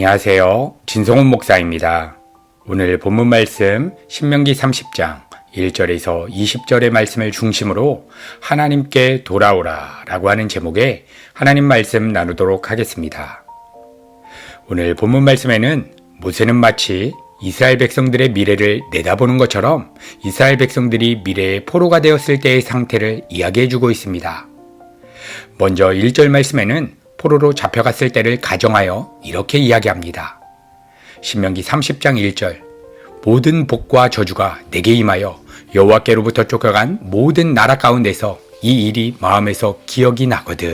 안녕하세요. 진성훈 목사입니다. 오늘 본문 말씀 신명기 30장 1절에서 20절의 말씀을 중심으로 하나님께 돌아오라 라고 하는 제목의 하나님 말씀 나누도록 하겠습니다. 오늘 본문 말씀에는 모세는 마치 이스라엘 백성들의 미래를 내다보는 것처럼 이스라엘 백성들이 미래의 포로가 되었을 때의 상태를 이야기해주고 있습니다. 먼저 1절 말씀에는 포로로 잡혀갔을 때를 가정하여 이렇게 이야기합니다. 신명기 30장 1절 모든 복과 저주가 내게 임하여 여호와께로부터 쫓겨간 모든 나라 가운데서 이 일이 마음에서 기억이 나거든.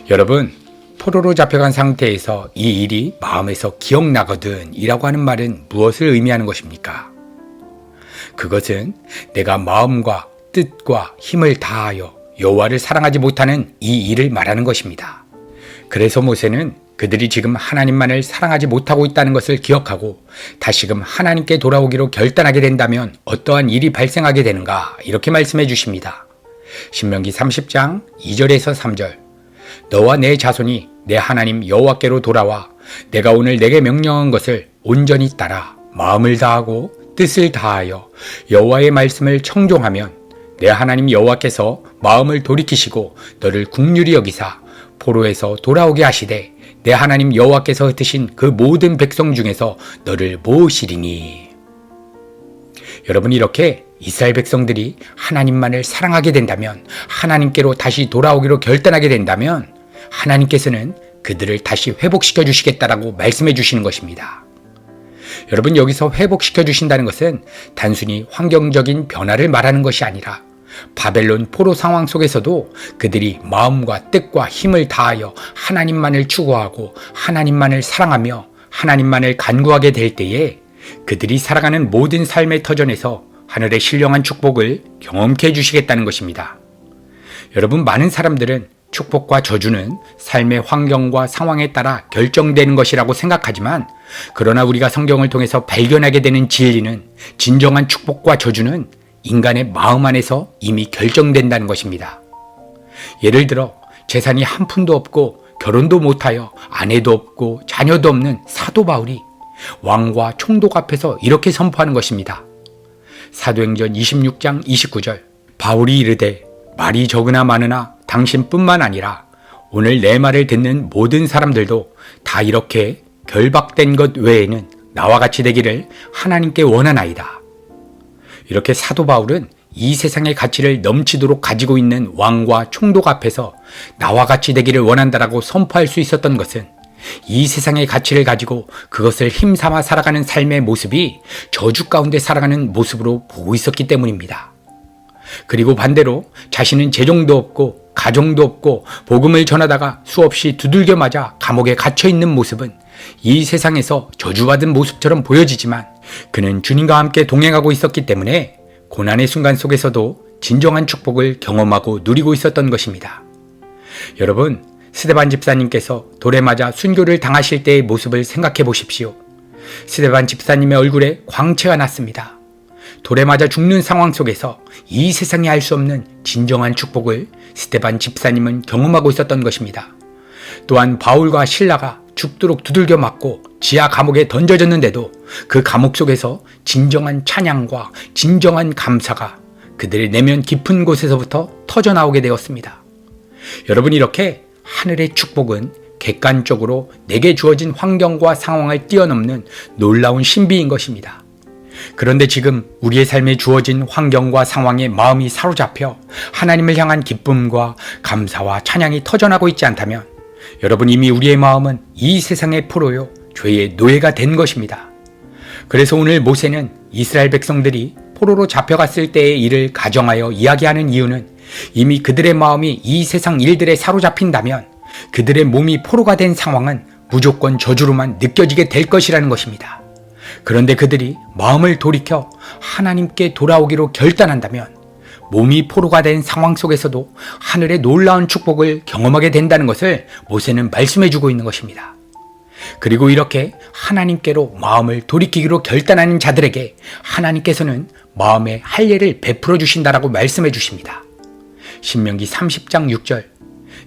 여러분, 포로로 잡혀간 상태에서 이 일이 마음에서 기억나거든 이라고 하는 말은 무엇을 의미하는 것입니까? 그것은 내가 마음과 뜻과 힘을 다하여 여호와를 사랑하지 못하는 이 일을 말하는 것입니다. 그래서 모세는 그들이 지금 하나님만을 사랑하지 못하고 있다는 것을 기억하고 다시금 하나님께 돌아오기로 결단하게 된다면 어떠한 일이 발생하게 되는가 이렇게 말씀해 주십니다. 신명기 30장 2절에서 3절 너와 내 자손이 내 하나님 여호와께로 돌아와 내가 오늘 내게 명령한 것을 온전히 따라 마음을 다하고 뜻을 다하여 여호와의 말씀을 청종하면 내 하나님 여호와께서 마음을 돌이키시고 너를 긍휼히 여기사 포로에서 돌아오게 하시되 내 하나님 여호와께서 흩으신 그 모든 백성 중에서 너를 모으시리니. 여러분, 이렇게 이스라엘 백성들이 하나님만을 사랑하게 된다면, 하나님께로 다시 돌아오기로 결단하게 된다면 하나님께서는 그들을 다시 회복시켜 주시겠다라고 말씀해 주시는 것입니다. 여러분, 여기서 회복시켜 주신다는 것은 단순히 환경적인 변화를 말하는 것이 아니라 바벨론 포로 상황 속에서도 그들이 마음과 뜻과 힘을 다하여 하나님만을 추구하고 하나님만을 사랑하며 하나님만을 간구하게 될 때에 그들이 살아가는 모든 삶의 터전에서 하늘의 신령한 축복을 경험케 해주시겠다는 것입니다. 여러분, 많은 사람들은 축복과 저주는 삶의 환경과 상황에 따라 결정되는 것이라고 생각하지만, 그러나 우리가 성경을 통해서 발견하게 되는 진리는 진정한 축복과 저주는 인간의 마음 안에서 이미 결정된다는 것입니다. 예를 들어 재산이 한 푼도 없고 결혼도 못하여 아내도 없고 자녀도 없는 사도 바울이 왕과 총독 앞에서 이렇게 선포하는 것입니다. 사도행전 26장 29절 바울이 이르되 말이 적으나 많으나 당신뿐만 아니라 오늘 내 말을 듣는 모든 사람들도 다 이렇게 결박된 것 외에는 나와 같이 되기를 하나님께 원하나이다. 이렇게 사도 바울은 이 세상의 가치를 넘치도록 가지고 있는 왕과 총독 앞에서 나와 같이 되기를 원한다라고 선포할 수 있었던 것은 이 세상의 가치를 가지고 그것을 힘삼아 살아가는 삶의 모습이 저주 가운데 살아가는 모습으로 보고 있었기 때문입니다. 그리고 반대로 자신은 재정도 없고 가정도 없고 복음을 전하다가 수없이 두들겨 맞아 감옥에 갇혀 있는 모습은 이 세상에서 저주받은 모습처럼 보여지지만 그는 주님과 함께 동행하고 있었기 때문에 고난의 순간 속에서도 진정한 축복을 경험하고 누리고 있었던 것입니다. 여러분, 스데반 집사님께서 돌에 맞아 순교를 당하실 때의 모습을 생각해 보십시오. 스데반 집사님의 얼굴에 광채가 났습니다. 돌에 맞아 죽는 상황 속에서 이 세상이 알 수 없는 진정한 축복을 스데반 집사님은 경험하고 있었던 것입니다. 또한 바울과 실라가 죽도록 두들겨 맞고 지하 감옥에 던져졌는데도 그 감옥 속에서 진정한 찬양과 진정한 감사가 그들의 내면 깊은 곳에서부터 터져나오게 되었습니다. 여러분, 이렇게 하늘의 축복은 객관적으로 내게 주어진 환경과 상황을 뛰어넘는 놀라운 신비인 것입니다. 그런데 지금 우리의 삶에 주어진 환경과 상황에 마음이 사로잡혀 하나님을 향한 기쁨과 감사와 찬양이 터져나고 있지 않다면 여러분, 이미 우리의 마음은 이 세상의 포로요 죄의 노예가 된 것입니다. 그래서 오늘 모세는 이스라엘 백성들이 포로로 잡혀갔을 때의 일을 가정하여 이야기하는 이유는 이미 그들의 마음이 이 세상 일들에 사로잡힌다면 그들의 몸이 포로가 된 상황은 무조건 저주로만 느껴지게 될 것이라는 것입니다. 그런데 그들이 마음을 돌이켜 하나님께 돌아오기로 결단한다면 몸이 포로가 된 상황 속에서도 하늘의 놀라운 축복을 경험하게 된다는 것을 모세는 말씀해주고 있는 것입니다. 그리고 이렇게 하나님께로 마음을 돌이키기로 결단하는 자들에게 하나님께서는 마음의 할례를 베풀어 주신다라고 말씀해 주십니다. 신명기 30장 6절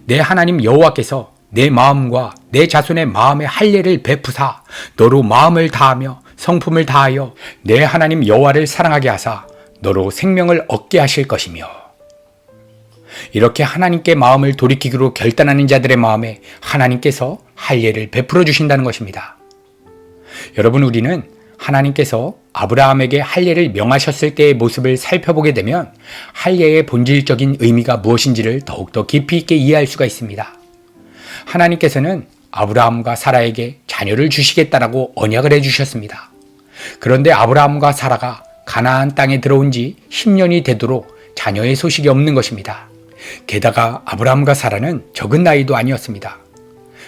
내 하나님 여호와께서 내 마음과 내 자손의 마음에 할례를 베푸사 너로 마음을 다하며 성품을 다하여 내 하나님 여호와를 사랑하게 하사 너로 생명을 얻게 하실 것이며. 이렇게 하나님께 마음을 돌이키기로 결단하는 자들의 마음에 하나님께서 할례를 베풀어 주신다는 것입니다. 여러분, 우리는 하나님께서 아브라함에게 할례를 명하셨을 때의 모습을 살펴보게 되면 할례의 본질적인 의미가 무엇인지를 더욱더 깊이 있게 이해할 수가 있습니다. 하나님께서는 아브라함과 사라에게 자녀를 주시겠다라고 언약을 해주셨습니다. 그런데 아브라함과 사라가 가나안 땅에 들어온 지 10년이 되도록 자녀의 소식이 없는 것입니다. 게다가 아브라함과 사라는 적은 나이도 아니었습니다.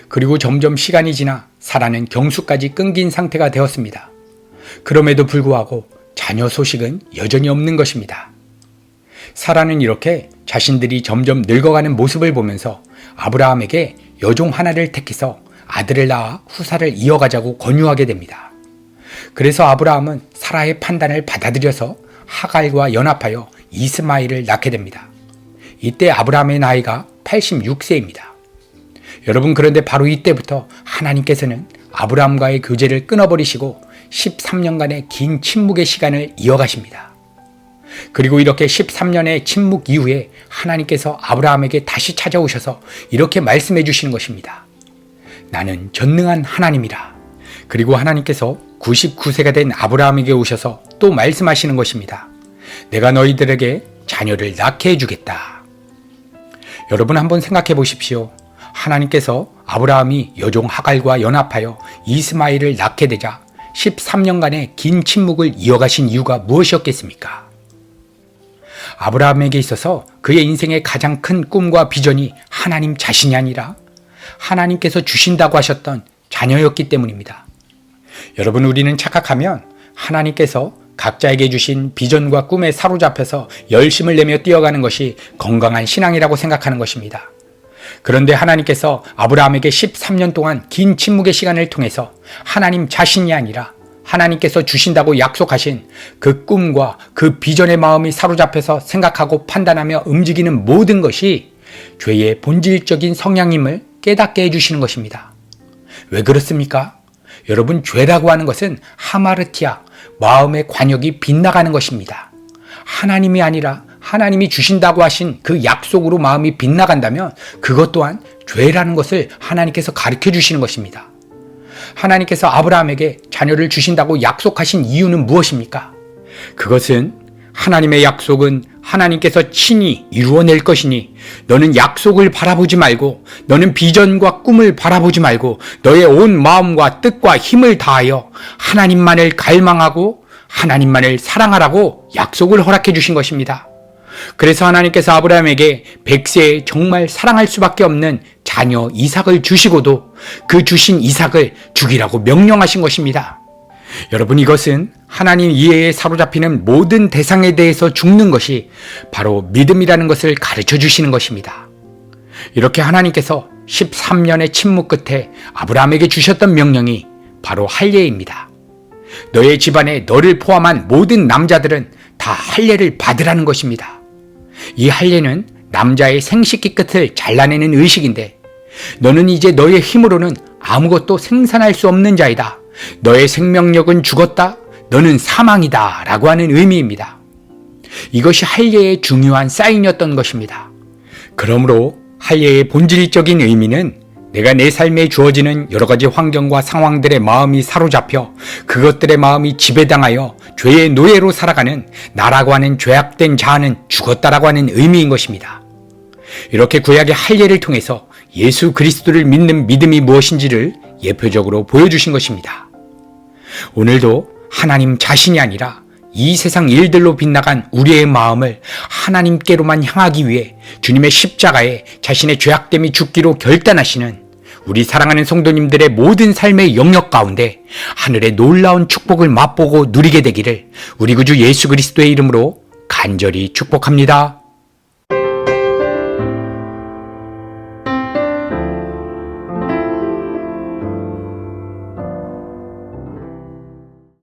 그리고 점점 시간이 지나 사라는 경수까지 끊긴 상태가 되었습니다. 그럼에도 불구하고 자녀 소식은 여전히 없는 것입니다. 사라는 이렇게 자신들이 점점 늙어가는 모습을 보면서 아브라함에게 여종 하나를 택해서 아들을 낳아 후사를 이어가자고 권유하게 됩니다. 그래서 아브라함은 사라의 판단을 받아들여서 하갈과 연합하여 이스마엘을 낳게 됩니다. 이때 아브라함의 나이가 86세입니다. 여러분, 그런데 바로 이때부터 하나님께서는 아브라함과의 교제를 끊어버리시고 13년간의 긴 침묵의 시간을 이어가십니다. 그리고 이렇게 13년의 침묵 이후에 하나님께서 아브라함에게 다시 찾아오셔서 이렇게 말씀해 주시는 것입니다. 나는 전능한 하나님이라. 그리고 하나님께서 99세가 된 아브라함에게 오셔서 또 말씀하시는 것입니다. 내가 너희들에게 자녀를 낳게 해주겠다. 여러분, 한번 생각해 보십시오. 하나님께서 아브라함이 여종 하갈과 연합하여 이스마엘을 낳게 되자 13년간의 긴 침묵을 이어가신 이유가 무엇이었겠습니까? 아브라함에게 있어서 그의 인생의 가장 큰 꿈과 비전이 하나님 자신이 아니라 하나님께서 주신다고 하셨던 자녀였기 때문입니다. 여러분, 우리는 착각하면 하나님께서 각자에게 주신 비전과 꿈에 사로잡혀서 열심을 내며 뛰어가는 것이 건강한 신앙이라고 생각하는 것입니다. 그런데 하나님께서 아브라함에게 13년 동안 긴 침묵의 시간을 통해서 하나님 자신이 아니라 하나님께서 주신다고 약속하신 그 꿈과 그 비전의 마음이 사로잡혀서 생각하고 판단하며 움직이는 모든 것이 죄의 본질적인 성향임을 깨닫게 해주시는 것입니다. 왜 그렇습니까? 여러분, 죄라고 하는 것은 하마르티아, 마음의 관역이 빗나가는 것입니다. 하나님이 아니라 하나님이 주신다고 하신 그 약속으로 마음이 빗나간다면 그것 또한 죄라는 것을 하나님께서 가르쳐 주시는 것입니다. 하나님께서 아브라함에게 자녀를 주신다고 약속하신 이유는 무엇입니까? 그것은 하나님의 약속은 하나님께서 친히 이루어낼 것이니 너는 약속을 바라보지 말고 너는 비전과 꿈을 바라보지 말고 너의 온 마음과 뜻과 힘을 다하여 하나님만을 갈망하고 하나님만을 사랑하라고 약속을 허락해 주신 것입니다. 그래서 하나님께서 아브라함에게 100세에 정말 사랑할 수밖에 없는 자녀 이삭을 주시고도 그 주신 이삭을 죽이라고 명령하신 것입니다. 여러분, 이것은 하나님 이해에 사로잡히는 모든 대상에 대해서 죽는 것이 바로 믿음이라는 것을 가르쳐 주시는 것입니다. 이렇게 하나님께서 13년의 침묵 끝에 아브라함에게 주셨던 명령이 바로 할례입니다. 너의 집안에 너를 포함한 모든 남자들은 다 할례를 받으라는 것입니다. 이 할례는 남자의 생식기 끝을 잘라내는 의식인데 너는 이제 너의 힘으로는 아무것도 생산할 수 없는 자이다. 너의 생명력은 죽었다. 너는 사망이다. 라고 하는 의미입니다. 이것이 할례의 중요한 사인이었던 것입니다. 그러므로 할례의 본질적인 의미는 내가 내 삶에 주어지는 여러 가지 환경과 상황들의 마음이 사로잡혀 그것들의 마음이 지배당하여 죄의 노예로 살아가는 나라고 하는 죄악된 자아는 죽었다라고 하는 의미인 것입니다. 이렇게 구약의 할례를 통해서 예수 그리스도를 믿는 믿음이 무엇인지를 예표적으로 보여주신 것입니다. 오늘도 하나님 자신이 아니라 이 세상 일들로 빗나간 우리의 마음을 하나님께로만 향하기 위해 주님의 십자가에 자신의 죄악됨이 죽기로 결단하시는 우리 사랑하는 성도님들의 모든 삶의 영역 가운데 하늘의 놀라운 축복을 맛보고 누리게 되기를 우리 구주 예수 그리스도의 이름으로 간절히 축복합니다.